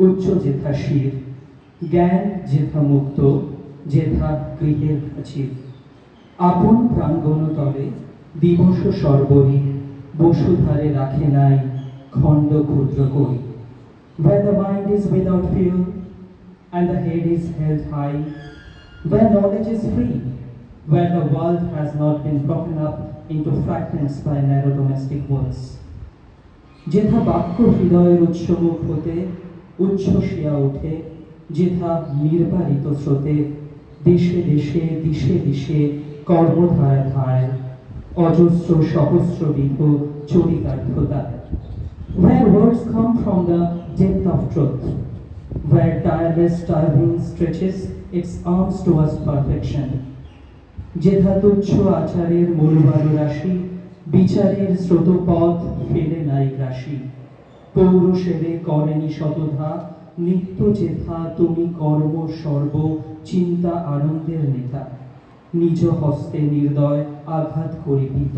উচ্চ যেথা শির, জ্ঞান যেথা মুক্ত, যেথা গৃহের প্রাচীর। আপন প্রাঙ্গণ তলে দিবস সর্বরী, বসুধারে রাখে নাই খণ্ড ক্ষুদ্র করি। Where the mind is without fear and the head is held high, where knowledge is free, where the world has not been broken up into fragments by narrow domestic walls. যেথা বাক্য হৃদয়ের উৎসমুখ হতে উচ্ছ্বসিয়া ওঠে, যেথা নির্বারিত স্রোতে দেশে দেশে দিশে দিশে কর্মধারায় ধায় অজস্র সহস্রবিধ চরিতার্থতায়। Where words come from the depth of truth, where tireless striving stretches its arms towards perfection. যেথা তুচ্ছ আচারের মনোবল রাশি বিচারের স্রোতপথ ফেলে নাই গ্রাসী। পৌরসেরে করেনি শতধা নিত্য যেথা তুমি কর্ম সর্ব চিন্তা আনন্দের নেতা। নিজ হস্তে নির্দয় আঘাত করিপিত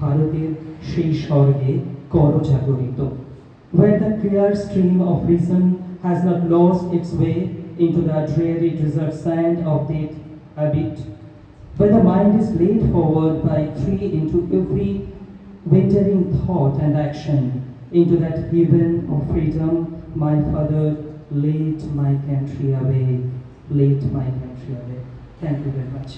ভারতের সেই স্বর্গে করজাগরিত। Where the clear stream of reason has not lost its way into the dreary desert sand of that habit, where the mind is laid forward by three into every wintering thought and action, into that heaven of freedom, my father laid my country away, laid my country away. Thank you very much.